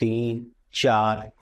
3, 4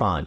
5।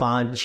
5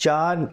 4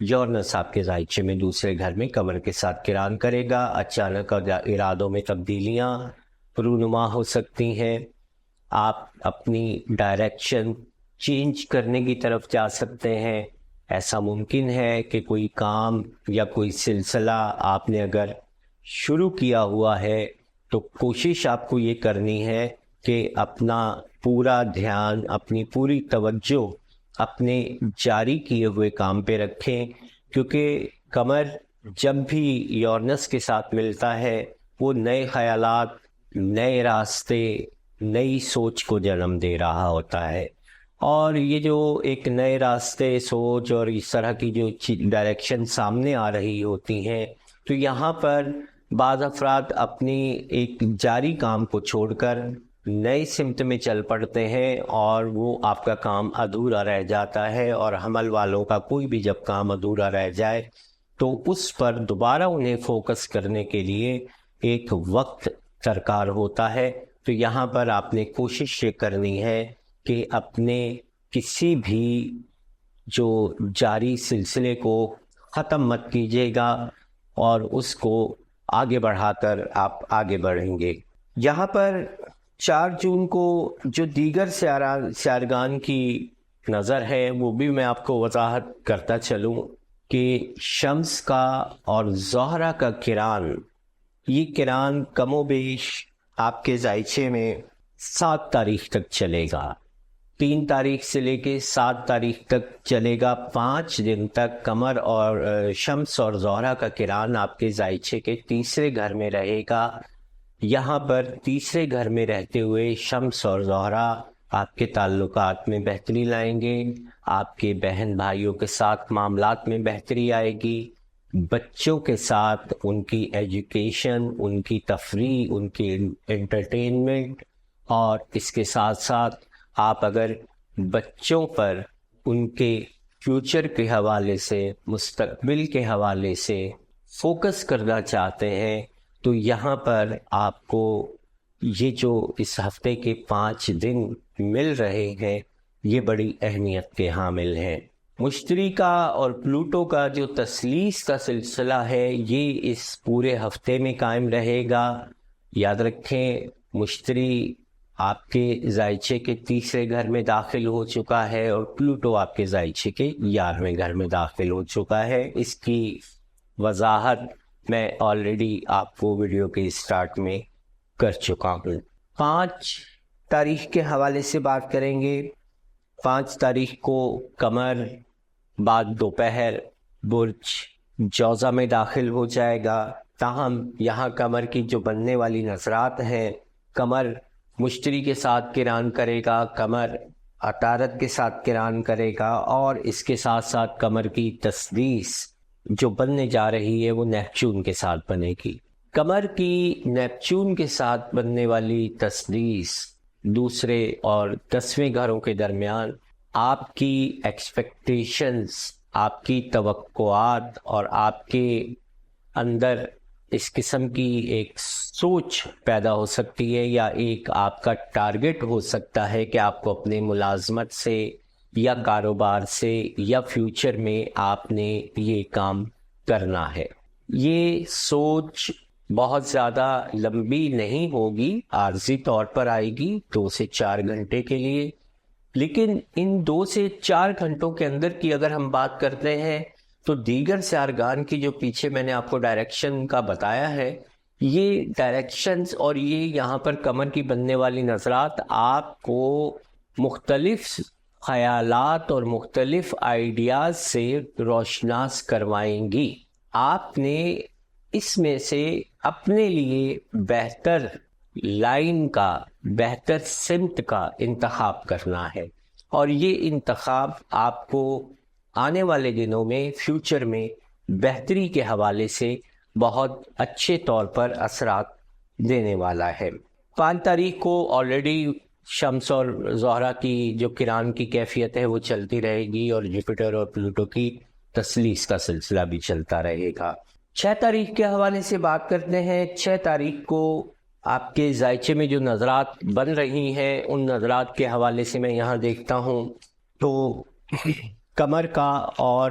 یورنس آپ کے ذائچے میں دوسرے گھر میں کمر کے ساتھ کران کرے گا. اچانک ارادوں میں تبدیلیاں رونما ہو سکتی ہیں. آپ اپنی ڈائریکشن چینج کرنے کی طرف جا سکتے ہیں. ایسا ممکن ہے کہ کوئی کام یا کوئی سلسلہ آپ نے اگر شروع کیا ہوا ہے تو کوشش آپ کو یہ کرنی ہے کہ اپنا پورا دھیان، اپنی پوری توجہ اپنے جاری کیے ہوئے کام پہ رکھیں، کیونکہ قمر جب بھی یورنس کے ساتھ ملتا ہے وہ نئے خیالات، نئے راستے، نئی سوچ کو جنم دے رہا ہوتا ہے. اور یہ جو ایک نئے راستے، سوچ اور اس طرح کی جو ڈائریکشن سامنے آ رہی ہوتی ہیں، تو یہاں پر بعض افراد اپنی ایک جاری کام کو چھوڑ کر نئے سمت میں چل پڑتے ہیں اور وہ آپ کا کام ادھورا رہ جاتا ہے. اور حمل والوں کا کوئی بھی جب کام ادھورا رہ جائے تو اس پر دوبارہ انہیں فوکس کرنے کے لیے ایک وقت درکار ہوتا ہے. تو یہاں پر آپ نے کوشش یہ کرنی ہے کہ اپنے کسی بھی جو جاری سلسلے کو ختم مت کیجیے گا اور اس کو آگے بڑھا کر آپ آگے بڑھیں گے. یہاں پر 4 جون کو جو دیگر سیارگان کی نظر ہے وہ بھی میں آپ کو وضاحت کرتا چلوں کہ شمس کا اور زہرہ کا کران، یہ کران کم و بیش آپ کے ذائچے میں 7 تاریخ تک چلے گا. 3 تاریخ سے لے کے 7 تاریخ تک چلے گا. 5 دن تک قمر اور شمس اور زہرہ کا کران آپ کے ذائچے کے تیسرے گھر میں رہے گا. یہاں پر تیسرے گھر میں رہتے ہوئے شمس اور زہرہ آپ کے تعلقات میں بہتری لائیں گے. آپ کے بہن بھائیوں کے ساتھ معاملات میں بہتری آئے گی. بچوں کے ساتھ ان کی ایجوکیشن، ان کی تفریح، ان کی انٹرٹینمنٹ، اور اس کے ساتھ ساتھ آپ اگر بچوں پر ان کے فیوچر کے حوالے سے، مستقبل کے حوالے سے فوکس کرنا چاہتے ہیں تو یہاں پر آپ کو یہ جو اس ہفتے کے 5 دن مل رہے ہیں یہ بڑی اہمیت کے حامل ہیں. مشتری کا اور پلوٹو کا جو تثلیث کا سلسلہ ہے یہ اس پورے ہفتے میں قائم رہے گا. یاد رکھیں مشتری آپ کے ذائچے کے تیسرے گھر میں داخل ہو چکا ہے اور پلوٹو آپ کے ذائچے کے 11ویں گھر میں داخل ہو چکا ہے. اس کی وضاحت میں آلریڈی آپ کو ویڈیو کے اسٹارٹ میں کر چکا ہوں. 5 تاریخ کے حوالے سے بات کریں گے. 5 تاریخ کو قمر بعد دوپہر برج جوزہ میں داخل ہو جائے گا. تاہم یہاں قمر کی جو بننے والی نظرات ہیں، قمر مشتری کے ساتھ کران کرے گا، قمر عطارد کے ساتھ کران کرے گا، اور اس کے ساتھ ساتھ قمر کی تثلیث جو بننے جا رہی ہے وہ نیپچون کے ساتھ بنے گی. قمر کی نیپچون کے ساتھ بننے والی تثلیث دوسرے اور 10ویں گھروں کے درمیان آپ کی ایکسپیکٹیشنز، آپ کی توقعات اور آپ کے اندر اس قسم کی ایک سوچ پیدا ہو سکتی ہے، یا ایک آپ کا ٹارگٹ ہو سکتا ہے کہ آپ کو اپنے ملازمت سے یا کاروبار سے یا فیوچر میں آپ نے یہ کام کرنا ہے. یہ سوچ بہت زیادہ لمبی نہیں ہوگی، عارضی طور پر آئے گی 2 سے 4 گھنٹے کے لیے. لیکن ان 2 سے 4 گھنٹوں کے اندر کی اگر ہم بات کرتے ہیں تو دیگر سیارگان کی جو پیچھے میں نے آپ کو ڈائریکشن کا بتایا ہے، یہ ڈائریکشنز اور یہ یہاں پر قمر کی بننے والی نظرات آپ کو مختلف خیالات اور مختلف آئیڈیاز سے روشناس کروائیں گی. آپ نے اس میں سے اپنے لیے بہتر لائن کا، بہتر سمت کا انتخاب کرنا ہے، اور یہ انتخاب آپ کو آنے والے دنوں میں، فیوچر میں بہتری کے حوالے سے بہت اچھے طور پر اثرات دینے والا ہے. 5 تاریخ کو آلریڈی شمس اور زہرہ کی جو کران کی کیفیت ہے وہ چلتی رہے گی، اور جوپیٹر اور پلوٹو کی تثلیث کا سلسلہ بھی چلتا رہے گا. 6 تاریخ کے حوالے سے بات کرتے ہیں. 6 تاریخ کو آپ کے ذائچے میں جو نظرات بن رہی ہیں ان نظرات کے حوالے سے میں یہاں دیکھتا ہوں تو قمر کا اور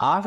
8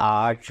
8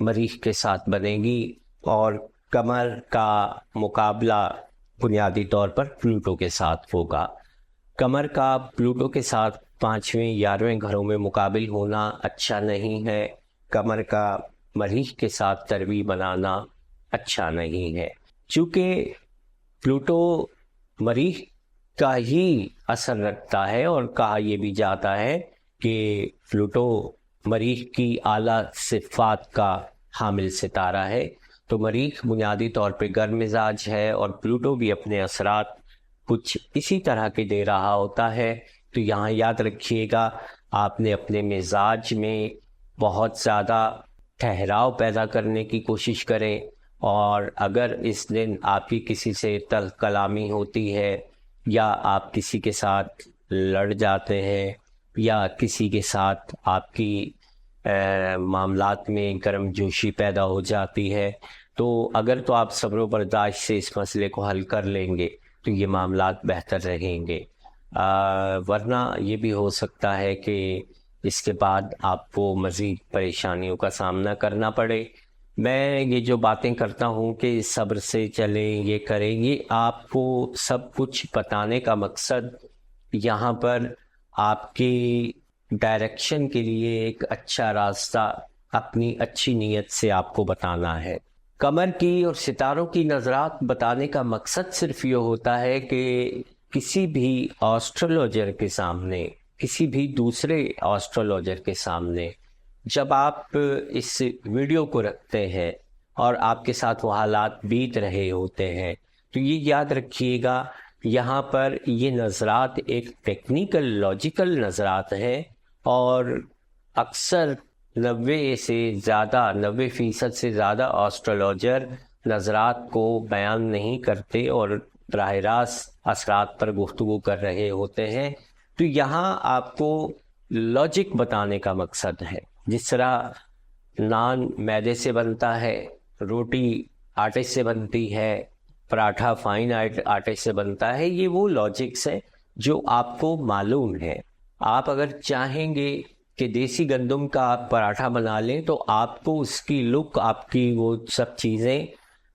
مریخ کے ساتھ بنے گی اور کمر کا مقابلہ بنیادی طور پر پلوٹو کے ساتھ ہوگا۔ کمر کا پلوٹو کے ساتھ 5ویں 11ویں گھروں میں مقابل ہونا اچھا نہیں ہے، کمر کا مریخ کے ساتھ تروی بنانا اچھا نہیں ہے، چونکہ پلوٹو مریخ کا ہی اثر رکھتا ہے، اور کہا یہ بھی جاتا ہے کہ پلوٹو مریخ کی اعلیٰ صفات کا حامل ستارہ ہے۔ تو مریخ بنیادی طور پہ گرم مزاج ہے اور پلوٹو بھی اپنے اثرات کچھ اسی طرح کے دے رہا ہوتا ہے۔ تو یہاں یاد رکھیے گا، آپ نے اپنے مزاج میں بہت زیادہ ٹھہراؤ پیدا کرنے کی کوشش کریں، اور اگر اس دن آپ کی کسی سے تلخ کلامی ہوتی ہے، یا آپ کسی کے ساتھ لڑ جاتے ہیں، یا کسی کے ساتھ آپ کی معاملات میں گرم جوشی پیدا ہو جاتی ہے، تو اگر تو آپ صبر و برداشت سے اس مسئلے کو حل کر لیں گے تو یہ معاملات بہتر رہیں گے، ورنہ یہ بھی ہو سکتا ہے کہ اس کے بعد آپ کو مزید پریشانیوں کا سامنا کرنا پڑے۔ میں یہ جو باتیں کرتا ہوں کہ صبر سے چلیں، یہ کریں، یہ آپ کو سب کچھ بتانے کا مقصد یہاں پر آپ کی ڈائریکشن کے لیے ایک اچھا راستہ اپنی اچھی نیت سے آپ کو بتانا ہے۔ قمر کی اور ستاروں کی نظرات بتانے کا مقصد صرف یہ ہوتا ہے کہ کسی بھی آسٹرولوجر کے سامنے، کسی بھی دوسرے آسٹرولوجر کے سامنے جب آپ اس ویڈیو کو رکھتے ہیں اور آپ کے ساتھ وہ حالات بیت رہے ہوتے ہیں، تو یہ یاد رکھیے گا، یہاں پر یہ نظرات ایک ٹیکنیکل لاجیکل نظرات ہیں، اور اکثر 90% سے زیادہ آسٹرولوجر نظرات کو بیان نہیں کرتے اور براہ راست اثرات پر گفتگو کر رہے ہوتے ہیں۔ تو یہاں آپ کو لاجک بتانے کا مقصد ہے، جس طرح نان میدے سے بنتا ہے، روٹی آٹے سے بنتی ہے، پراٹھا فائن آٹے سے بنتا ہے، یہ وہ لاجکس ہیں جو آپ کو معلوم ہے۔ آپ اگر چاہیں گے کہ دیسی گندم کا آپ پراٹھا بنا لیں تو آپ کو اس کی لک، آپ کی وہ سب چیزیں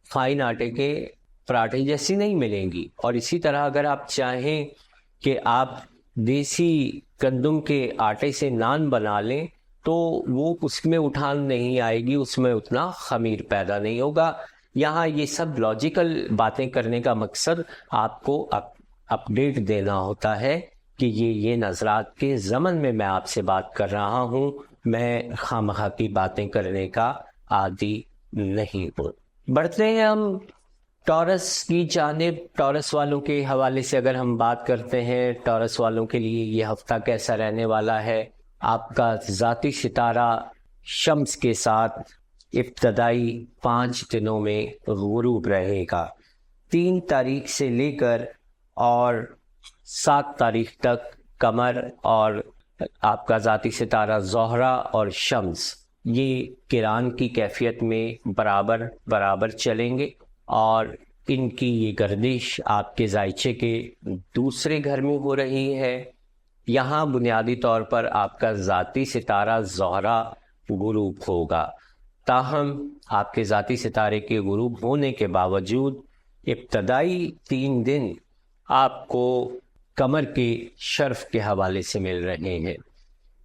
فائن آٹے کے پراٹھے جیسی نہیں ملیں گی، اور اسی طرح اگر آپ چاہیں کہ آپ دیسی گندم کے آٹے سے نان بنا لیں تو وہ اس میں اٹھان نہیں آئے گی، اس میں اتنا خمیر پیدا نہیں ہوگا۔ یہاں یہ سب لاجیکل باتیں کرنے کا مقصد آپ کو اپڈیٹ دینا ہوتا ہے کہ یہ نظرات کے ضمن میں آپ سے بات کر رہا ہوں، میں خواہ کی باتیں کرنے کا عادی نہیں ہوں۔ بڑھتے ہیں ہم ٹورس کی جانب۔ ٹورس والوں کے حوالے سے اگر ہم بات کرتے ہیں، ٹورس والوں کے لیے یہ ہفتہ کیسا رہنے والا ہے؟ آپ کا ذاتی ستارہ شمس کے ساتھ ابتدائی 5 دنوں میں غروب رہے گا۔ 3 تاریخ سے لے کر اور 7 تاریخ تک قمر اور آپ کا ذاتی ستارہ زہرہ اور شمس یہ قران کی کیفیت میں برابر چلیں گے، اور ان کی یہ گردش آپ کے ذائچے کے دوسرے گھر میں ہو رہی ہے۔ یہاں بنیادی طور پر آپ کا ذاتی ستارہ زہرہ غروب ہوگا، تاہم آپ کے ذاتی ستارے کے غروب ہونے کے باوجود ابتدائی 3 دن آپ کو قمر کے شرف کے حوالے سے مل رہے ہیں۔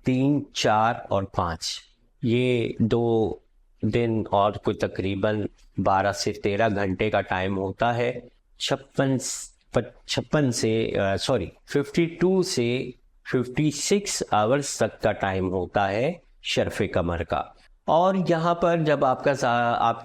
3، 4 اور 5 یہ 2 دن اور کوئی تقریباً 12 سے 13 گھنٹے کا ٹائم ہوتا ہے۔ 52 سے 56 آورز تک کا ٹائم ہوتا ہے شرف قمر کا۔ اور یہاں پر جب آپ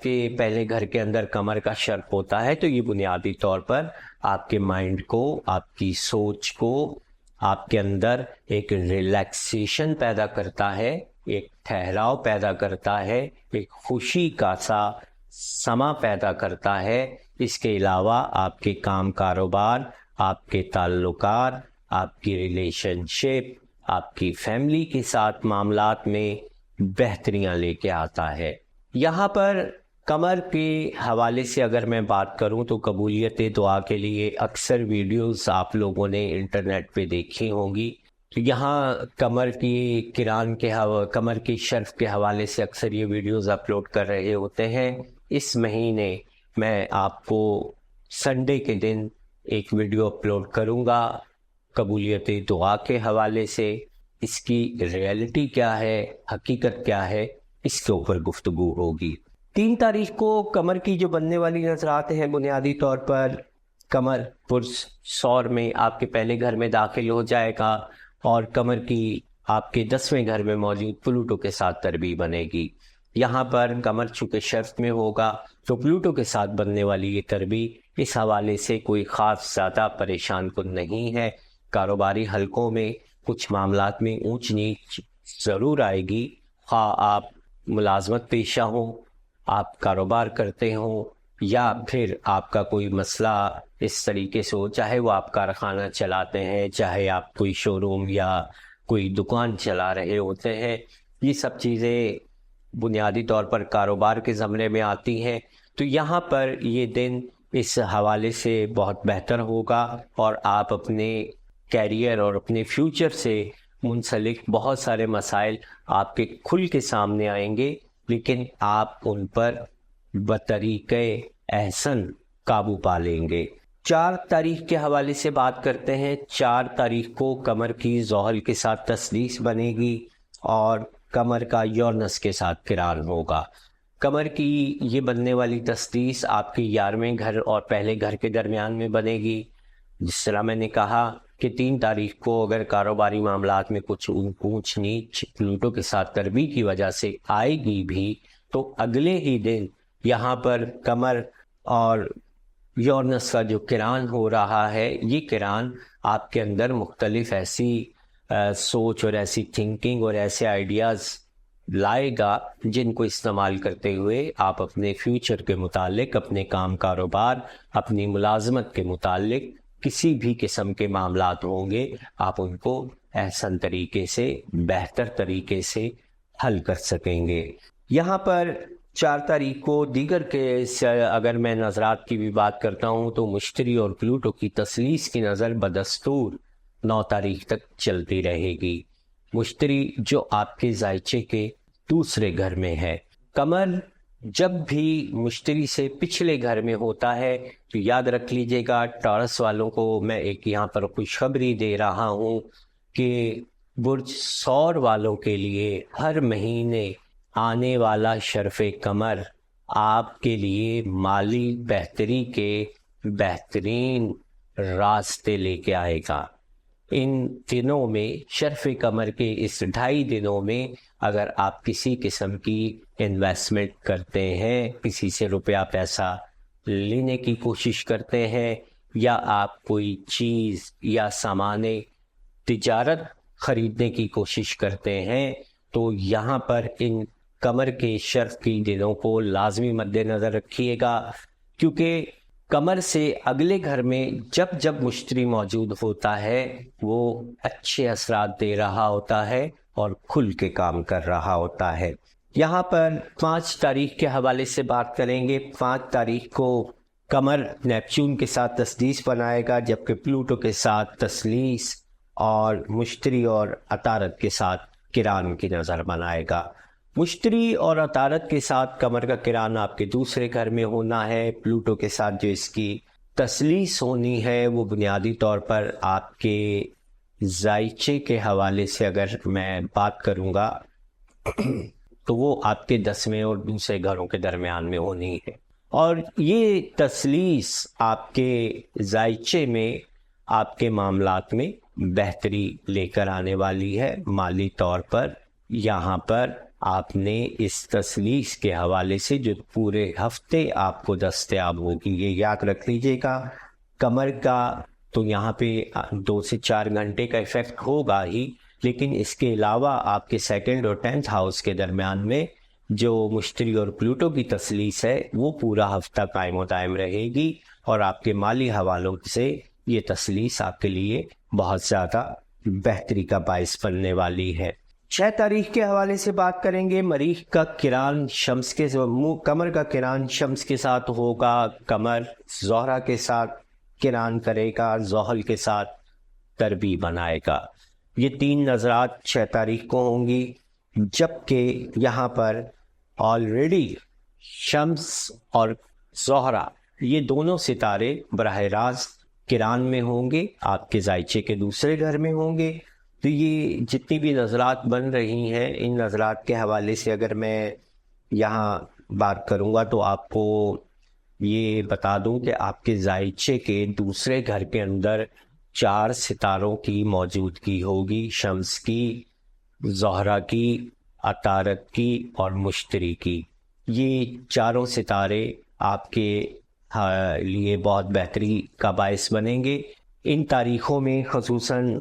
کے پہلے گھر کے اندر قمر کا شرف ہوتا ہے تو یہ بنیادی طور پر آپ کے مائنڈ کو، آپ کی سوچ کو، آپ کے اندر ایک ریلیکسیشن پیدا کرتا ہے، ایک ٹھہراؤ پیدا کرتا ہے، ایک خوشی کا سما پیدا کرتا ہے۔ اس کے علاوہ آپ کے کام کاروبار، آپ کے تعلقات، آپ کی ریلیشن شپ، آپ کی فیملی کے ساتھ معاملات میں بہتریاں لے کے آتا ہے۔ یہاں پر قمر کے حوالے سے اگر میں بات کروں تو قبولیت دعا کے لیے اکثر ویڈیوز آپ لوگوں نے انٹرنیٹ پہ دیکھی ہوں گی۔ تو یہاں کمر کی کران کے کمر کی شرف کے حوالے سے اکثر یہ ویڈیوز اپلوڈ کر رہے ہوتے ہیں. اس مہینے میں آپ کو سنڈے کے دن ایک ویڈیو اپلوڈ کروں گا قبولیت دعا کے حوالے سے. اس کی ریئلٹی کیا ہے، حقیقت کیا ہے، اس کے اوپر گفتگو ہوگی. 3 تاریخ کو کمر کی جو بننے والی نظرات ہیں، بنیادی طور پر کمر پرسور میں آپ کے پہلے گھر میں داخل ہو جائے گا اور کمر کی آپ کے 10ویں گھر میں موجود پلوٹو کے ساتھ تربیع بنے گی. یہاں پر کمر چونکہ شرف میں ہوگا تو پلوٹو کے ساتھ بننے والی یہ تربیع اس حوالے سے کوئی خاص زیادہ پریشان کن نہیں ہے. کاروباری حلقوں میں کچھ معاملات میں اونچ نیچ ضرور آئے گی، خواہ آپ ملازمت پیشہ ہوں، آپ کاروبار کرتے ہوں، یا پھر آپ کا کوئی مسئلہ اس طریقے سے ہو، چاہے وہ آپ کارخانہ چلاتے ہیں، چاہے آپ کوئی شو روم یا کوئی دکان چلا رہے ہوتے ہیں. یہ سب چیزیں بنیادی طور پر کاروبار کے زمرے میں آتی ہیں. تو یہاں پر یہ دن اس حوالے سے بہت بہتر ہوگا اور آپ اپنے کیریئر اور اپنے فیوچر سے منسلک بہت سارے مسائل آپ کے کھل کے سامنے آئیں گے، لیکن آپ ان پر بطریقے احسن قابو پا لیں گے. 4 تاریخ کے حوالے سے بات کرتے ہیں. 4 تاریخ کو کمر کی زحل کے ساتھ تسلیس بنے گی اور کمر کا یورنس کے ساتھ قران ہوگا. کمر کی یہ بننے والی تسلیس آپ کے 11ویں گھر اور پہلے گھر کے درمیان میں بنے گی. جس طرح میں نے کہا کہ 3 تاریخ کو اگر کاروباری معاملات میں کچھ اونچ نیچ پلوٹو کے ساتھ تربیع کی وجہ سے آئے گی بھی، تو اگلے ہی دن یہاں پر کمر اور یورنس کا جو قران ہو رہا ہے، یہ قران آپ کے اندر مختلف ایسی سوچ اور ایسی تھنکنگ اور ایسے آئیڈیاز لائے گا جن کو استعمال کرتے ہوئے آپ اپنے فیوچر کے متعلق، اپنے کام کاروبار، اپنی ملازمت کے متعلق کسی بھی قسم کے معاملات ہوں گے، آپ ان کو احسن طریقے سے، بہتر طریقے سے حل کر سکیں گے. یہاں پر 4 تاریخ کو دیگر کے اگر میں نظرات کی بھی بات کرتا ہوں تو مشتری اور پلوٹو کی تسلیس کی نظر بدستور 9 تاریخ تک چلتی رہے گی. مشتری جو آپ کے ذائچے کے دوسرے گھر میں ہے. کمر جب بھی مشتری سے پچھلے گھر میں ہوتا ہے تو یاد رکھ لیجئے گا، ٹارس والوں کو میں ایک یہاں پر خوشخبری دے رہا ہوں کہ برج ثور والوں کے لیے ہر مہینے آنے والا شرف کمر آپ کے لیے مالی بہتری کے بہترین راستے لے کے آئے گا. ان دنوں میں شرف کمر کے اس 2.5 دنوں میں اگر آپ کسی قسم کی انویسٹمنٹ کرتے ہیں، کسی سے روپیہ پیسہ لینے کی کوشش کرتے ہیں، یا آپ کوئی چیز یا سامان تجارت خریدنے کی کوشش کرتے ہیں، تو یہاں پر ان کمر کے شرف کی دنوں کو لازمی مد نظر رکھیے گا، کیونکہ کمر سے اگلے گھر میں جب جب مشتری موجود ہوتا ہے وہ اچھے اثرات دے رہا ہوتا ہے اور کھل کے کام کر رہا ہوتا ہے. یہاں پر 5 تاریخ کے حوالے سے بات کریں گے. 5 تاریخ کو کمر نیپچون کے ساتھ تسلیس بنائے گا، جبکہ پلوٹو کے ساتھ تسلیس اور مشتری اور عطارد کے ساتھ قران کی نظر بنائے گا. مشتری اور عطارد کے ساتھ کمر کا قران آپ کے دوسرے گھر میں ہونا ہے. پلوٹو کے ساتھ جو اس کی تسلیس ہونی ہے وہ بنیادی طور پر آپ کے ذائچے کے حوالے سے اگر میں بات کروں گا تو وہ آپ کے 10ویں اور دوسرے گھروں کے درمیان میں ہونی ہے. اور یہ تسلیس آپ کے ذائچے میں، آپ کے معاملات میں بہتری لے کر آنے والی ہے. مالی طور پر یہاں پر آپ نے اس تسلیس کے حوالے سے جو پورے ہفتے آپ کو دستیاب ہوگی، یہ یاد رکھ لیجئے گا. کمر کا تو یہاں پہ 2 سے 4 گھنٹے کا ایفیکٹ ہوگا ہی، لیکن اس کے علاوہ آپ کے 2nd اور 10th ہاؤس کے درمیان میں جو مشتری اور پلوٹو کی تسلیس ہے وہ پورا ہفتہ قائم و دائم رہے گی، اور آپ کے مالی حوالوں سے یہ تسلیس آپ کے لیے بہت زیادہ بہتری کا باعث بننے والی ہے. 6 تاریخ کے حوالے سے بات کریں گے. مریخ کا قران شمس کے کمر کا قران شمس کے ساتھ ہوگا. کمر زہرہ کے ساتھ قران کرے گا، زحل کے ساتھ تربیع بنائے گا. یہ 3 نظرات 6 تاریخ کو ہوں گی، جبکہ یہاں پر آلریڈی شمس اور زہرہ یہ دونوں ستارے براہ راست کران میں ہوں گے، آپ کے ذائچے کے دوسرے گھر میں ہوں گے۔ تو یہ جتنی بھی نظرات بن رہی ہیں، ان نظرات کے حوالے سے اگر میں یہاں بات کروں گا تو آپ کو یہ بتا دوں کہ آپ کے ذائچے کے دوسرے گھر کے اندر 4 ستاروں کی موجودگی ہوگی، شمس کی، زہرہ کی، عطارد کی اور مشتری کی۔ یہ چاروں ستارے آپ کے لیے بہت بہتری کا باعث بنیں گے۔ ان تاریخوں میں خصوصاً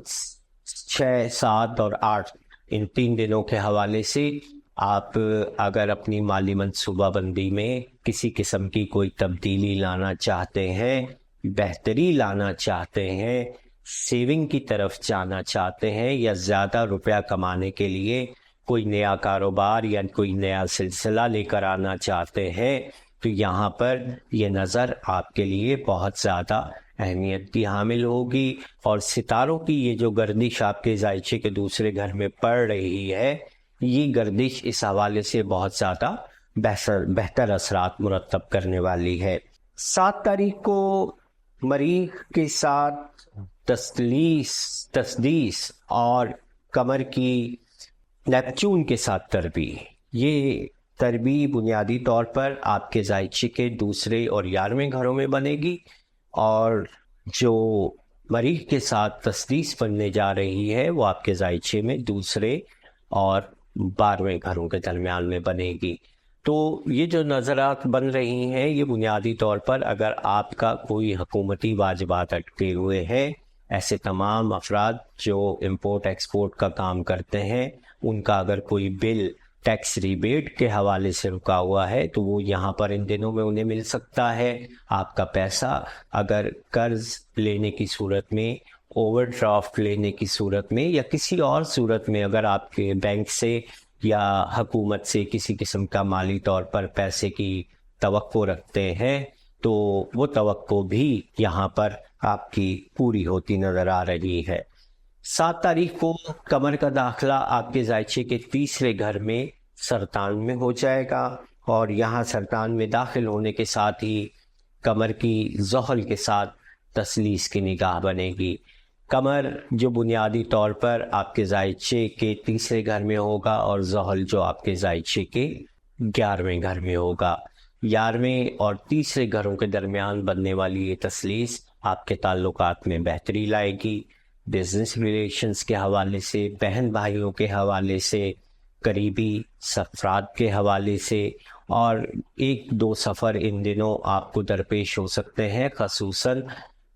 6، 7 اور 8 ان 3 دنوں کے حوالے سے آپ اگر اپنی مالی منصوبہ بندی میں کسی قسم کی کوئی تبدیلی لانا چاہتے ہیں، بہتری لانا چاہتے ہیں، سیونگ کی طرف جانا چاہتے ہیں، یا زیادہ روپیہ کمانے کے لیے کوئی نیا کاروبار یا کوئی نیا سلسلہ لے کر آنا چاہتے ہیں، تو یہاں پر یہ نظر آپ کے لیے بہت زیادہ اہمیت کی حامل ہوگی۔ اور ستاروں کی یہ جو گردش آپ کے ذائچے کے دوسرے گھر میں پڑ رہی ہے، یہ گردش اس حوالے سے بہت زیادہ بہتر اثرات مرتب کرنے والی ہے۔ 7 تاریخ کو مریخ کے ساتھ تسدیس اور قمر کی نیپچون کے ساتھ تربی، یہ تربی بنیادی طور پر آپ کے ذائچے کے دوسرے اور 11ویں گھروں میں بنے گی، اور جو مریخ کے ساتھ تسدیس بننے جا رہی ہے وہ آپ کے ذائچے میں دوسرے اور 12ویں گھروں کے درمیان میں بنے گی۔ تو یہ جو نظرات بن رہی ہیں، یہ بنیادی طور پر اگر آپ کا کوئی حکومتی واجبات اٹکے ہوئے ہیں، ایسے تمام افراد جو امپورٹ ایکسپورٹ کا کام کرتے ہیں، ان کا اگر کوئی بل ٹیکس ریبیٹ کے حوالے سے رکا ہوا ہے تو وہ یہاں پر ان دنوں میں انہیں مل سکتا ہے۔ آپ کا پیسہ اگر قرض لینے کی صورت میں، اوور ڈرافٹ لینے کی صورت میں، یا کسی اور صورت میں اگر آپ کے بینک سے یا حکومت سے کسی قسم کا مالی طور پر پیسے کی توقع رکھتے ہیں، تو وہ توقع بھی یہاں پر آپ کی پوری ہوتی نظر آ رہی ہے۔ 7 تاریخ کو قمر کا داخلہ آپ کے ذائچے کے تیسرے گھر میں سرطان میں ہو جائے گا، اور یہاں سرطان میں داخل ہونے کے ساتھ ہی قمر کی زحل کے ساتھ تثلیث کی نگاہ بنے گی۔ قمر جو بنیادی طور پر آپ کے ذائچے کے تیسرے گھر میں ہوگا، اور زحل جو آپ کے ذائچے کے 11ویں گھر میں ہوگا۔ 11ویں اور تیسرے گھروں کے درمیان بننے والی یہ تثلیث آپ کے تعلقات میں بہتری لائے گی، بزنس ریلیشنز کے حوالے سے، بہن بھائیوں کے حوالے سے، قریبی سفرات کے حوالے سے، اور 1-2 سفر ان دنوں آپ کو درپیش ہو سکتے ہیں، خصوصاً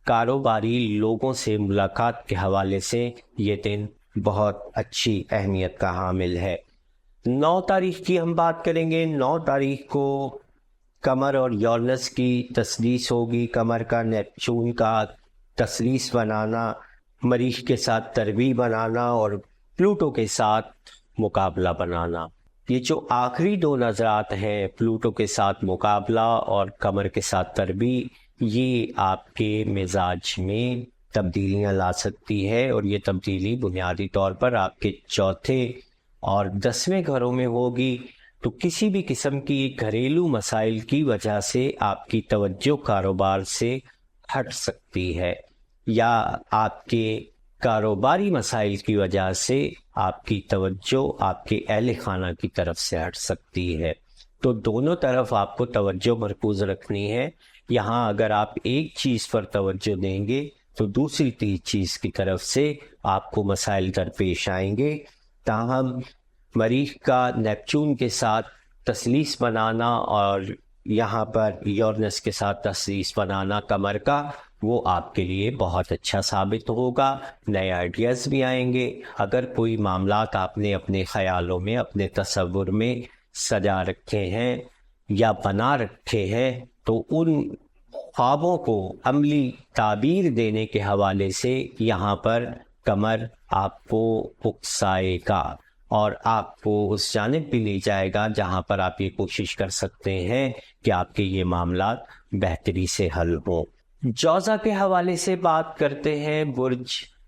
کاروباری لوگوں سے ملاقات کے حوالے سے یہ دن بہت اچھی اہمیت کا حامل ہے۔ 9 تاریخ کی ہم بات کریں گے۔ 9 تاریخ کو قمر اور یورنس کی تسدیس ہوگی۔ قمر کا نیپچون کا تثلیث بنانا، مریخ کے ساتھ تربی بنانا، اور پلوٹو کے ساتھ مقابلہ بنانا۔ یہ جو آخری 2 نظرات ہیں، پلوٹو کے ساتھ مقابلہ اور قمر کے ساتھ تربی، یہ آپ کے مزاج میں تبدیلیاں لا سکتی ہے، اور یہ تبدیلی بنیادی طور پر آپ کے 4تھے اور 10ویں گھروں میں ہوگی۔ تو کسی بھی قسم کی گھریلو مسائل کی وجہ سے آپ کی توجہ کاروبار سے ہٹ سکتی ہے، یا آپ کے کاروباری مسائل کی وجہ سے آپ کی توجہ آپ کے اہل خانہ کی طرف سے ہٹ سکتی ہے۔ تو دونوں طرف آپ کو توجہ مرکوز رکھنی ہے۔ یہاں اگر آپ ایک چیز پر توجہ دیں گے تو دوسری چیز کی طرف سے آپ کو مسائل درپیش آئیں گے۔ تاہم مریخ کا نیپچون کے ساتھ تثلیث بنانا اور یہاں پر یورنس کے ساتھ تثلیث بنانا قمر کا، وہ آپ کے لیے بہت اچھا ثابت ہوگا۔ نئے آئیڈیاز بھی آئیں گے۔ اگر کوئی معاملات آپ نے اپنے خیالوں میں، اپنے تصور میں سجا رکھے ہیں یا بنا رکھے ہیں، تو ان خوابوں کو عملی تعبیر دینے کے حوالے سے یہاں پر قمر آپ کو اکسائے گا، اور آپ کو اس جانب بھی لے جائے گا جہاں پر آپ یہ کوشش کر سکتے ہیں کہ آپ کے یہ معاملات بہتری سے حل ہوں۔ جوزہ کے حوالے سے بات کرتے ہیں۔ برج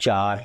4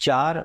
4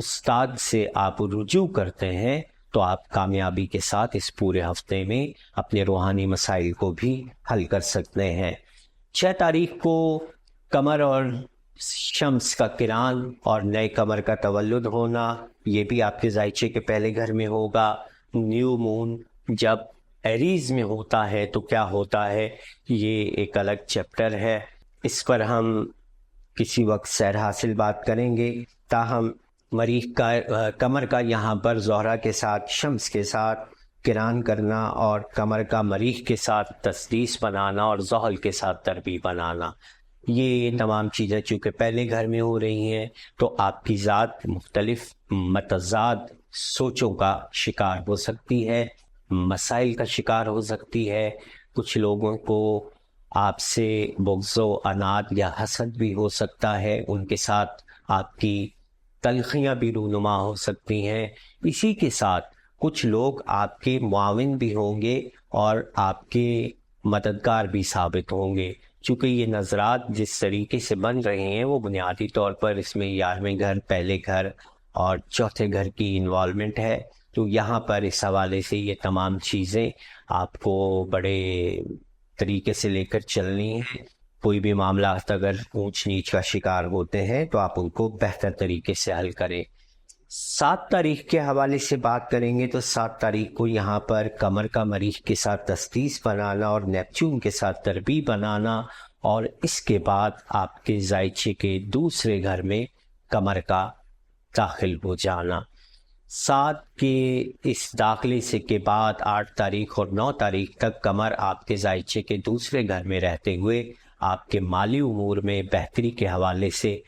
استاد سے آپ رجوع کرتے ہیں تو آپ کامیابی کے ساتھ اس پورے ہفتے میں اپنے روحانی مسائل کو بھی حل کر سکتے ہیں۔ 6 تاریخ کو قمر اور شمس کا کران اور نئے قمر کا تولد ہونا، یہ بھی آپ کے ذائچے کے پہلے گھر میں ہوگا۔ نیو مون جب ایریز میں ہوتا ہے تو کیا ہوتا ہے، یہ ایک الگ چیپٹر ہے، اس پر ہم کسی وقت سیر حاصل بات کریں گے۔ تاہم مریخ کا قمر کا یہاں پر زہرہ کے ساتھ شمس کے ساتھ کران کرنا اور قمر کا مریخ کے ساتھ تسدیس بنانا اور زحل کے ساتھ تربیع بنانا، یہ تمام چیزیں چونکہ پہلے گھر میں ہو رہی ہیں تو آپ کی ذات مختلف متضاد سوچوں کا شکار ہو سکتی ہے، مسائل کا شکار ہو سکتی ہے۔ کچھ لوگوں کو آپ سے بغض و عناد یا حسد بھی ہو سکتا ہے، ان کے ساتھ آپ کی تلخیاں بھی رونما ہو سکتی ہیں۔ اسی کے ساتھ کچھ لوگ آپ کے معاون بھی ہوں گے اور آپ کے مددگار بھی ثابت ہوں گے، چونکہ یہ نظرات جس طریقے سے بن رہے ہیں وہ بنیادی طور پر اس میں 11ویں گھر، پہلے گھر اور چوتھے گھر کی انوالومنٹ ہے، تو یہاں پر اس حوالے سے یہ تمام چیزیں آپ کو بڑے طریقے سے لے کر چلنی ہیں۔ کوئی بھی معاملات اگر اونچ نیچ کا شکار ہوتے ہیں تو آپ ان کو بہتر طریقے سے حل کریں۔ 7 تاریخ کے حوالے سے بات کریں گے تو 7 تاریخ کو یہاں پر قمر کا مریخ کے ساتھ تسدیس بنانا اور نیپچون کے ساتھ تربیع بنانا، اور اس کے بعد آپ کے ذائچے کے دوسرے گھر میں قمر کا داخل ہو جانا۔ 7 کے اس داخلے سے کے بعد 8 تاریخ اور 9 تاریخ تک قمر آپ کے ذائچے کے دوسرے گھر میں رہتے ہوئے آپ کے مالی امور میں بہتری کے حوالے سے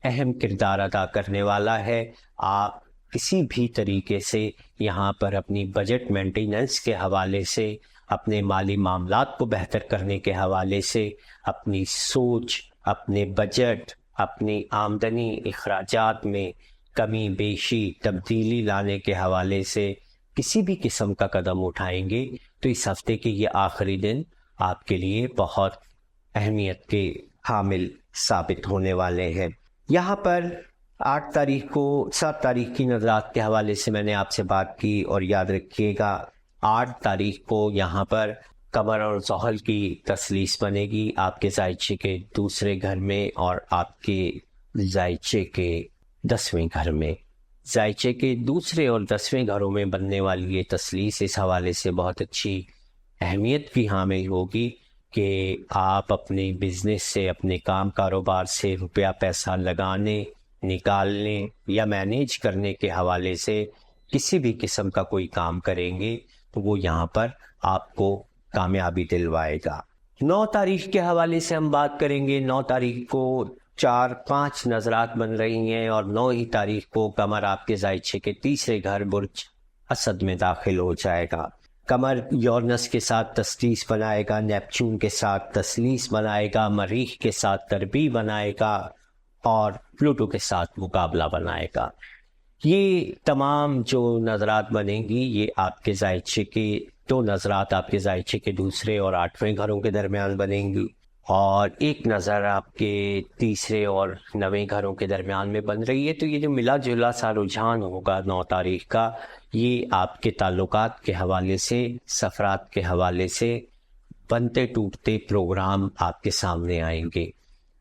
اہم کردار ادا کرنے والا ہے۔ آپ کسی بھی طریقے سے یہاں پر اپنی بجٹ مینٹیننس کے حوالے سے، اپنے مالی معاملات کو بہتر کرنے کے حوالے سے، اپنی سوچ، اپنے بجٹ، اپنی آمدنی اخراجات میں کمی بیشی تبدیلی لانے کے حوالے سے کسی بھی قسم کا قدم اٹھائیں گے تو اس ہفتے کے یہ آخری دن آپ کے لیے بہت اہمیت کے حامل ثابت ہونے والے ہیں۔ یہاں پر 8 تاریخ کو 7 تاریخ کی نظرات کے حوالے سے میں نے آپ سے بات کی، اور یاد رکھیے گا 8 تاریخ کو یہاں پر قمر اور زحل کی تثلیث بنے گی آپ کے ذائچے کے دوسرے گھر میں اور آپ کے ذائچے کے 10ویں گھر میں۔ ذائچے کے دوسرے اور 10ویں گھروں میں بننے والی یہ تثلیث اس حوالے سے بہت اچھی اہمیت کی حامل ہوگی کہ آپ اپنے بزنس سے، اپنے کام کاروبار سے روپیہ پیسہ لگانے، نکالنے یا مینیج کرنے کے حوالے سے کسی بھی قسم کا کوئی کام کریں گے تو وہ یہاں پر آپ کو کامیابی دلوائے گا۔ 9 تاریخ کے حوالے سے ہم بات کریں گے۔ 9 تاریخ کو 4-5 نظرات بن رہی ہیں اور 9 ہی تاریخ کو قمر آپ کے ذائچے کے تیسرے گھر برج اسد میں داخل ہو جائے گا۔ قمر یورنس کے ساتھ تسدیس بنائے گا، نیپچون کے ساتھ تثلیث بنائے گا، مریخ کے ساتھ تربیع بنائے گا اور پلوٹو کے ساتھ مقابلہ بنائے گا۔ یہ تمام جو نظرات بنیں گی یہ آپ کے ذائچے کے 2 نظرات آپ کے ذائچے کے دوسرے اور 8ویں گھروں کے درمیان بنیں گی، اور 1 نظر آپ کے تیسرے اور 9ویں گھروں کے درمیان میں بن رہی ہے۔ تو یہ جو ملا جلا سا رجحان ہوگا 9 تاریخ کا، یہ آپ کے تعلقات کے حوالے سے، سفرات کے حوالے سے بنتے ٹوٹتے پروگرام آپ کے سامنے آئیں گے۔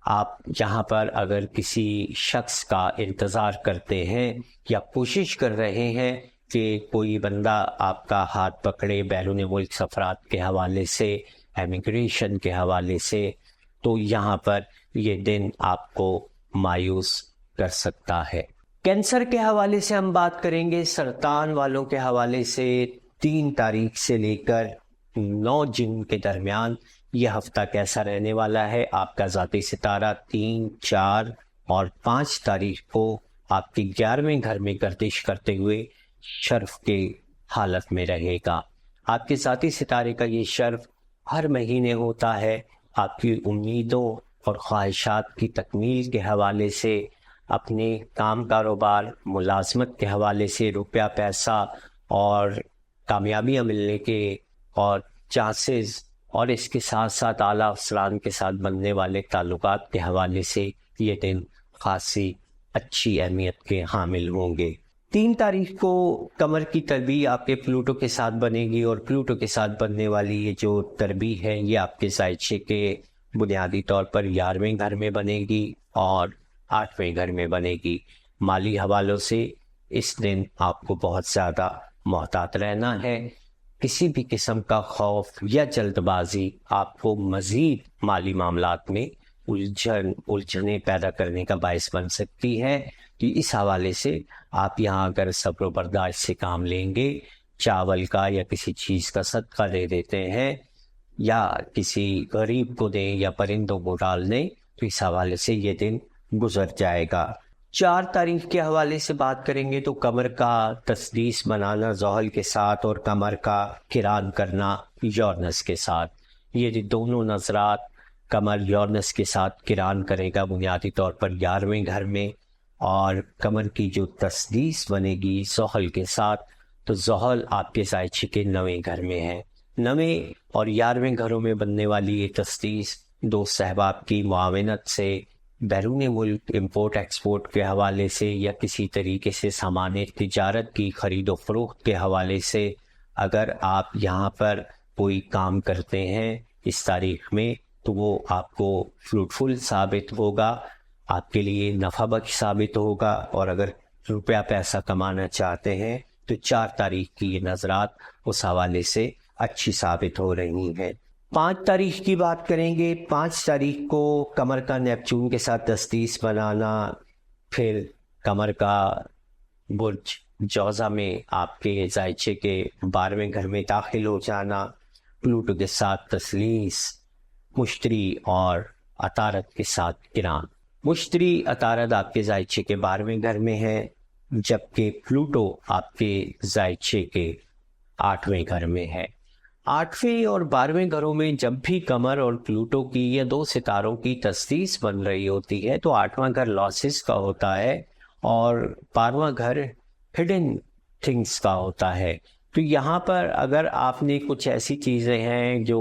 آپ یہاں پر اگر کسی شخص کا انتظار کرتے ہیں یا کوشش کر رہے ہیں کہ کوئی بندہ آپ کا ہاتھ پکڑے بیرون ملک سفرات کے حوالے سے، امیگریشن کے حوالے سے، تو یہاں پر یہ دن آپ کو مایوس کر سکتا ہے۔ کینسر کے حوالے سے ہم بات کریں گے۔ سرطان والوں کے حوالے سے 3 تاریخ سے لے کر 9 جون کے درمیان یہ ہفتہ کیسا رہنے والا ہے۔ آپ کا ذاتی ستارہ 3، 4 اور 5 تاریخ کو آپ کے 11ویں گھر میں گردش کرتے ہوئے شرف کے حالت میں رہے گا۔ آپ کے ذاتی ستارے کا یہ شرف ہر مہینے ہوتا ہے۔ آپ کی امیدوں اور خواہشات کی تکمیل کے حوالے سے، اپنے کام کاروبار، ملازمت کے حوالے سے، روپیہ پیسہ اور کامیابیاں ملنے کے اور چانسز، اور اس کے ساتھ ساتھ اعلیٰ افسران کے ساتھ بننے والے تعلقات کے حوالے سے یہ دن خاصی اچھی اہمیت کے حامل ہوں گے۔ 3 تاریخ کو قمر کی تربیع آپ کے پلوٹو کے ساتھ بنے گی، اور پلوٹو کے ساتھ بننے والی یہ جو تربیع ہے یہ آپ کے ذائچے کے بنیادی طور پر 11ویں گھر میں بنے گی اور 8ویں گھر میں بنے گی۔ مالی حوالوں سے اس دن آپ کو بہت زیادہ محتاط رہنا ہے۔ کسی بھی قسم کا خوف یا جلد بازی آپ کو مزید مالی معاملات میں الجھنیں پیدا کرنے کا باعث بن سکتی ہے۔ تو اس حوالے سے آپ یہاں اگر صبر و برداشت سے کام لیں گے، چاول کا یا کسی چیز کا صدقہ دے دیتے ہیں یا کسی غریب کو دیں یا پرندوں کو ڈال دیں، تو اس حوالے سے یہ دن گزر جائے گا۔ 4 تاریخ کے حوالے سے بات کریں گے تو قمر کا تسدیس بنانا زحل کے ساتھ اور قمر کا قران کرنا یورنس کے ساتھ، یہ دونوں نظرات قمر یورنس کے ساتھ قران کرے گا بنیادی طور پر 11ویں گھر میں، اور قمر کی جو تسدیس بنے گی زحل کے ساتھ، تو زحل آپ کے ذائچے کے 9ویں گھر میں ہے۔ 9ویں اور 11ویں گھروں میں بننے والی یہ تسدیس دوست احباب کی معاونت سے، بیرون ملک امپورٹ ایکسپورٹ کے حوالے سے یا کسی طریقے سے سامان تجارت کی خرید و فروخت کے حوالے سے اگر آپ یہاں پر کوئی کام کرتے ہیں اس تاریخ میں، تو وہ آپ کو فروٹفل ثابت ہوگا، آپ کے لیے نفع بخش ثابت ہوگا۔ اور اگر روپیہ پیسہ کمانا چاہتے ہیں تو 4 تاریخ کی یہ نظرات اس حوالے سے اچھی ثابت ہو رہی ہیں۔ 5 تاریخ کی بات کریں گے۔ 5 تاریخ کو قمر کا نیپچون کے ساتھ تسدیس بنانا، پھر قمر کا برج جوزہ میں آپ کے ذائچے کے 12ویں گھر میں داخل ہو جانا، پلوٹو کے ساتھ تسلیس، مشتری اور عطارد کے ساتھ قران۔ مشتری عطارد آپ کے ذائچے کے 12ویں گھر میں ہے، جبکہ پلوٹو آپ کے ذائچے کے 8ویں گھر میں ہے۔ 8ویں اور 12ویں گھروں میں جب بھی قمر اور پلوٹو کی یا 2 ستاروں کی تسدیس بن رہی ہوتی ہے تو 8واں گھر لاسز کا ہوتا ہے اور 12واں گھر ہڈن تھنگس کا ہوتا ہے۔ تو یہاں پر اگر آپ نے کچھ ایسی چیزیں ہیں جو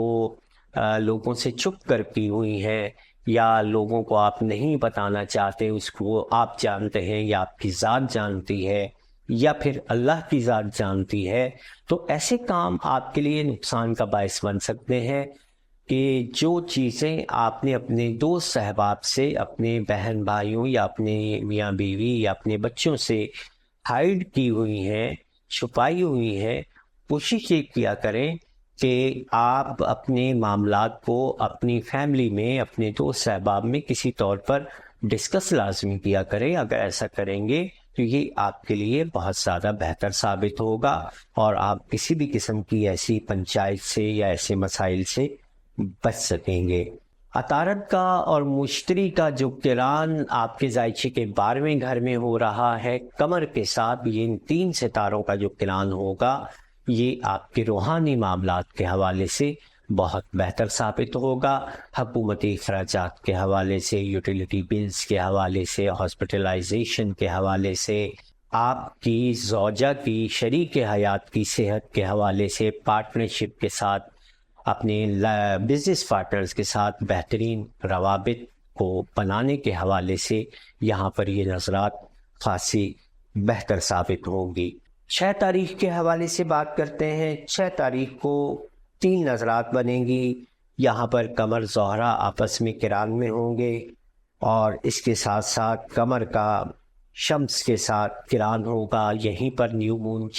لوگوں سے چھپ کر کی ہوئی ہیں یا لوگوں کو آپ نہیں بتانا چاہتے، اس کو آپ جانتے ہیں یا آپ کی ذات جانتی ہے یا پھر اللہ کی ذات جانتی ہے، تو ایسے کام آپ کے لیے نقصان کا باعث بن سکتے ہیں کہ جو چیزیں آپ نے اپنے دوست احباب سے، اپنے بہن بھائیوں یا اپنے میاں بیوی یا اپنے بچوں سے ہائیڈ کی ہوئی ہیں، چھپائی ہوئی ہیں، کوشش یہ کیا کریں کہ آپ اپنے معاملات کو اپنی فیملی میں، اپنے دوست احباب میں کسی طور پر ڈسکس لازمی کیا کریں۔ اگر ایسا کریں گے تو یہ آپ کے لیے بہت زیادہ بہتر ثابت ہوگا اور آپ کسی بھی قسم کی ایسی پنچایت سے یا ایسے مسائل سے بچ سکیں گے۔ عطارد کا اور مشتری کا جو قران آپ کے ذائچے کے 12ویں گھر میں ہو رہا ہے قمر کے ساتھ، یہ ان 3 ستاروں کا جو قران ہوگا یہ آپ کے روحانی معاملات کے حوالے سے بہت بہتر ثابت ہوگا، حکومتی اخراجات کے حوالے سے، یوٹیلیٹی بلز کے حوالے سے، ہاسپٹلائزیشن کے حوالے سے، آپ کی زوجہ کی شریک حیات کی صحت کے حوالے سے، پارٹنرشپ کے ساتھ، اپنے بزنس پارٹنرز کے ساتھ بہترین روابط کو بنانے کے حوالے سے یہاں پر یہ نظرات خاصی بہتر ثابت ہوں گی۔ 6 تاریخ کے حوالے سے بات کرتے ہیں۔ 6 تاریخ کو 3 نظرات بنیں گی۔ یہاں پر قمر زہرہ آپس میں قران میں ہوں گے اور اس کے ساتھ ساتھ قمر کا شمس کے ساتھ قران ہوگا۔ یہیں پر نیو مون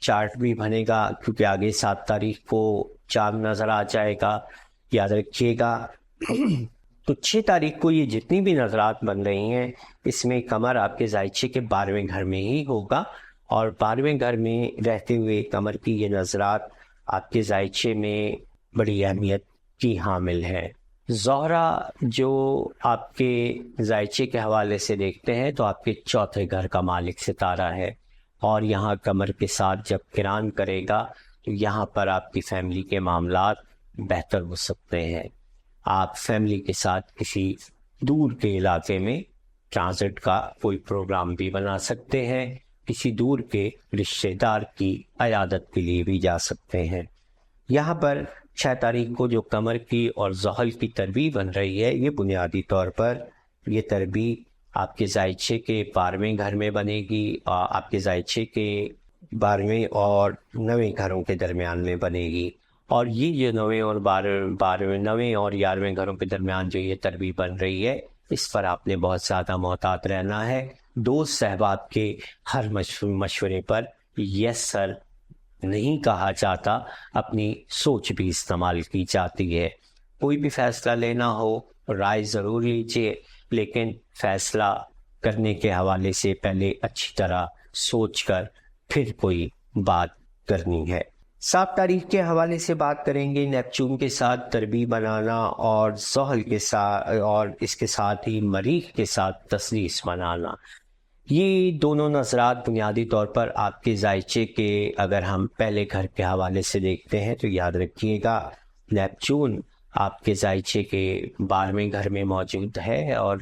چارٹ بھی بنے گا کیونکہ آگے 7 تاریخ کو چاند نظر آ جائے گا، یاد رکھیے گا۔ تو 6 تاریخ کو یہ جتنی بھی نظرات بن رہی ہیں اس میں قمر آپ کے ذائچے کے 12ویں گھر میں ہی ہوگا اور 12ویں گھر میں رہتے ہوئے قمر کی یہ نظرات آپ کے ذائچے میں بڑی اہمیت کی حامل ہے۔ زہرہ جو آپ کے ذائچے کے حوالے سے دیکھتے ہیں تو آپ کے 4تھے گھر کا مالک ستارہ ہے اور یہاں قمر کے ساتھ جب قران کرے گا تو یہاں پر آپ کی فیملی کے معاملات بہتر ہو سکتے ہیں۔ آپ فیملی کے ساتھ کسی دور کے علاقے میں ٹرانزٹ کا کوئی پروگرام بھی بنا سکتے ہیں، کسی دور کے رشتہ دار کی عیادت کے لیے بھی جا سکتے ہیں۔ یہاں پر 6 تاریخ کو جو قمر کی اور زحل کی تربیع بن رہی ہے یہ بنیادی طور پر یہ تربیع آپ کے ذائچے کے 12ویں گھر میں بنے گی، اور آپ کے ذائچے کے 12ویں اور 9ویں گھروں کے درمیان میں بنے گی۔ اور یہ جو 9ویں اور 9ویں اور 11ویں گھروں کے درمیان جو یہ تربیت بن رہی ہے، اس پر آپ نے بہت زیادہ محتاط رہنا ہے۔ دوست احباب کے ہر مشورے پر یس سر نہیں کہا جاتا، اپنی سوچ بھی استعمال کی جاتی ہے۔ کوئی بھی فیصلہ لینا ہو رائے ضرور لیجیے، لیکن فیصلہ کرنے کے حوالے سے پہلے اچھی طرح سوچ کر پھر کوئی بات کرنی ہے۔ 7 تاریخ کے حوالے سے بات کریں گے۔ نیپچون کے ساتھ تربیت بنانا اور زحل کے ساتھ اور اس کے ساتھ ہی مریخ کے ساتھ تثلیث بنانا، یہ دونوں نظرات بنیادی طور پر آپ کے ذائچے کے اگر ہم پہلے گھر کے حوالے سے دیکھتے ہیں تو یاد رکھیے گا نیپچون آپ کے ذائچے کے 12ویں گھر میں موجود ہے اور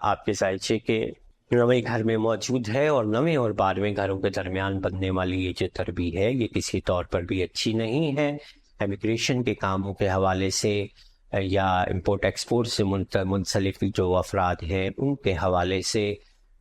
آپ کے ذائچے کے 9ویں گھر میں موجود ہے، اور 9ویں اور 12ویں گھروں کے درمیان بننے والی یہ جو تربیت ہے یہ کسی طور پر بھی اچھی نہیں ہے۔ امیگریشن کے کاموں کے حوالے سے یا امپورٹ ایکسپورٹ سے منسلک جو افراد ہیں ان کے حوالے سے،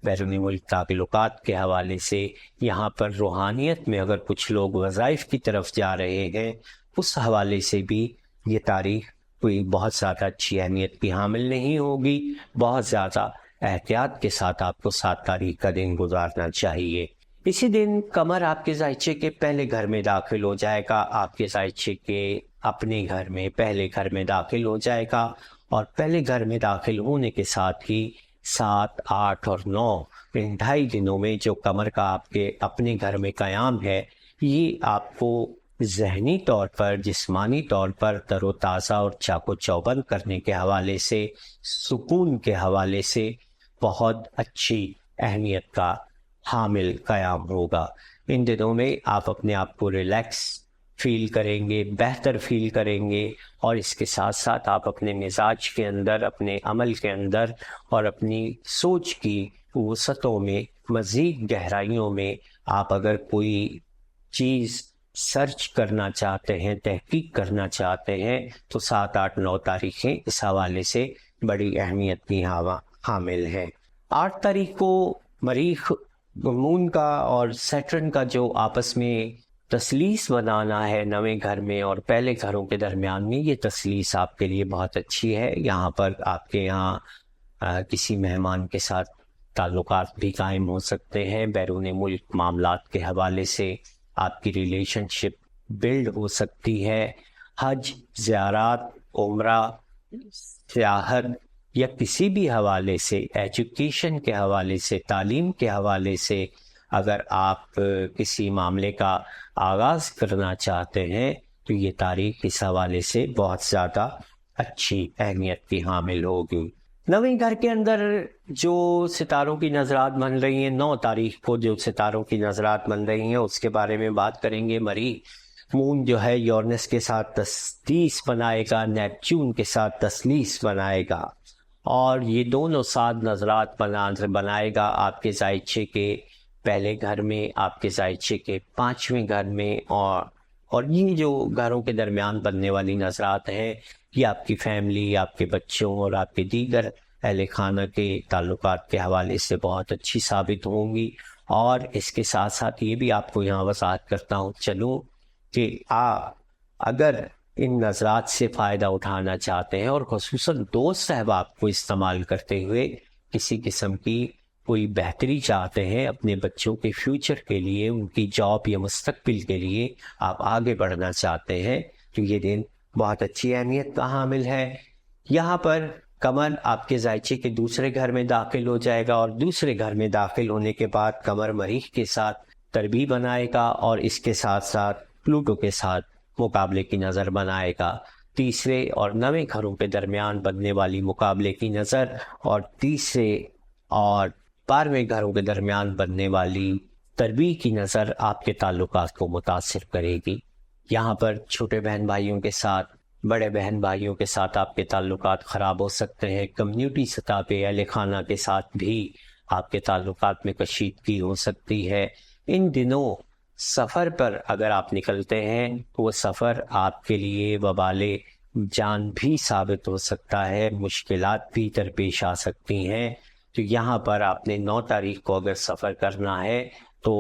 بیرونی ملک تعلقات کے حوالے سے، یہاں پر روحانیت میں اگر کچھ لوگ وظائف کی طرف جا رہے ہیں، اس حوالے سے بھی یہ تاریخ کوئی بہت زیادہ اچھی اہمیت کی حامل نہیں ہوگی۔ بہت زیادہ احتیاط کے ساتھ آپ کو 7 تاریخ کا دن گزارنا چاہیے۔ اسی دن قمر آپ کے ذائچے کے پہلے گھر میں داخل ہو جائے گا، آپ کے ذائچے کے اپنے گھر میں پہلے گھر میں داخل ہو جائے گا، اور پہلے گھر میں داخل ہونے کے ساتھ ہی 7، 8 اور 9 ان 2.5 دنوں میں جو قمر کا آپ کے اپنے گھر میں قیام ہے، یہ آپ کو ذہنی طور پر، جسمانی طور پر تر و تازہ اور چاق و چوبند کرنے کے حوالے سے، سکون کے حوالے سے بہت اچھی اہمیت کا حامل قیام ہوگا۔ ان دنوں میں آپ اپنے آپ کو ریلیکس فیل کریں گے، بہتر فیل کریں گے، اور اس کے ساتھ ساتھ آپ اپنے مزاج کے اندر، اپنے عمل کے اندر اور اپنی سوچ کی وسعتوں میں، مزید گہرائیوں میں آپ اگر کوئی چیز سرچ کرنا چاہتے ہیں، تحقیق کرنا چاہتے ہیں، تو 7، 8، 9 تاریخیں اس حوالے سے بڑی اہمیت کی حامل ہیں۔ 8 تاریخ کو مریخ، مون کا اور سیٹرن کا جو آپس میں تثلیث بنانا ہے 9ویں گھر میں اور پہلے گھروں کے درمیان میں، یہ تثلیث آپ کے لیے بہت اچھی ہے۔ یہاں پر آپ کے یہاں کسی مہمان کے ساتھ تعلقات بھی قائم ہو سکتے ہیں، بیرون ملک معاملات کے حوالے سے آپ کی ریلیشن شپ بلڈ ہو سکتی ہے۔ حج، زیارات، عمرہ، سیاحت یا کسی بھی حوالے سے، ایجوکیشن کے حوالے سے، تعلیم کے حوالے سے اگر آپ کسی معاملے کا آغاز کرنا چاہتے ہیں تو یہ تاریخ اس حوالے سے بہت زیادہ اچھی اہمیت کی حامل ہوگی۔ 9ویں گھر کے اندر جو ستاروں کی نظرات بن رہی ہیں، 9 تاریخ کو جو ستاروں کی نظرات بن رہی ہیں اس کے بارے میں بات کریں گے۔ مون جو ہے یورنس کے ساتھ تثلیث بنائے گا، نیپچون کے ساتھ تثلیث بنائے گا، اور یہ دونوں ساتھ نظرات بنائے گا آپ کے ذائچے کے پہلے گھر میں، آپ کے ذائچے کے 5ویں گھر میں، اور یہ جو گھروں کے درمیان بننے والی نظرات ہیں یہ آپ کی فیملی، آپ کے بچوں اور آپ کے دیگر اہل خانہ کے تعلقات کے حوالے سے بہت اچھی ثابت ہوں گی۔ اور اس کے ساتھ ساتھ یہ بھی آپ کو یہاں وضاحت کرتا ہوں چلوں کہ آپ اگر ان نظرات سے فائدہ اٹھانا چاہتے ہیں اور خصوصاً دوست احباب کو استعمال کرتے ہوئے کسی قسم کی کوئی بہتری چاہتے ہیں اپنے بچوں کے فیوچر کے لیے، ان کی جاب یا مستقبل کے لیے آپ آگے بڑھنا چاہتے ہیں، تو یہ دن بہت اچھی اہمیت کا حامل ہے۔ یہاں پر قمر آپ کے ذائچے کے دوسرے گھر میں داخل ہو جائے گا، اور دوسرے گھر میں داخل ہونے کے بعد قمر مریخ کے ساتھ تربیت بنائے گا، اور اس کے ساتھ ساتھ پلوٹو کے ساتھ مقابلے کی نظر بنائے گا۔ تیسرے اور 9ویں گھروں کے درمیان بننے والی مقابلے کی نظر اور تیسرے اور 12ویں گھروں کے درمیان بننے والی تربیت کی نظر آپ کے تعلقات کو متاثر کرے گی۔ یہاں پر چھوٹے بہن بھائیوں کے ساتھ، بڑے بہن بھائیوں کے ساتھ آپ کے تعلقات خراب ہو سکتے ہیں۔ کمیونٹی سطح پہ اہل خانہ کے ساتھ بھی آپ کے تعلقات میں کشیدگی ہو سکتی ہے۔ ان دنوں سفر پر اگر آپ نکلتے ہیں تو وہ سفر آپ کے لیے وبال جان بھی ثابت ہو سکتا ہے، مشکلات بھی درپیش آ سکتی ہیں. تو یہاں پر آپ نے 9 تاریخ کو اگر سفر کرنا ہے تو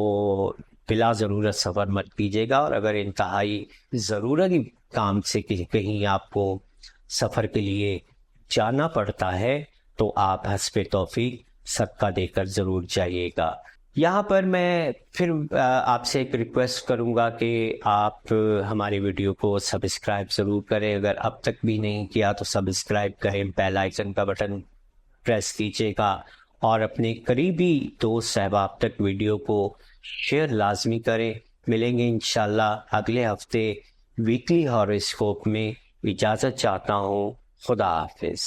بلا ضرورت سفر مت کیجیے گا، اور اگر انتہائی ضروری کام سے کہیں آپ کو سفر کے لیے جانا پڑتا ہے تو آپ حسب توفیق صدقہ دے کر ضرور جائیے گا. یہاں پر میں پھر آپ سے ایک ریکویسٹ کروں گا کہ آپ ہماری ویڈیو کو سبسکرائب ضرور کریں. اگر اب تک بھی نہیں کیا تو سبسکرائب کریں، بیل آئیکن کا بٹن پریس کیجیے گا، اور اپنے قریبی دوست احباب تک ویڈیو کو شیئر لازمی کریں. ملیں گے انشاءاللہ اگلے ہفتے ویکلی ہاروسکوپ میں. اجازت چاہتا ہوں. خدا حافظ.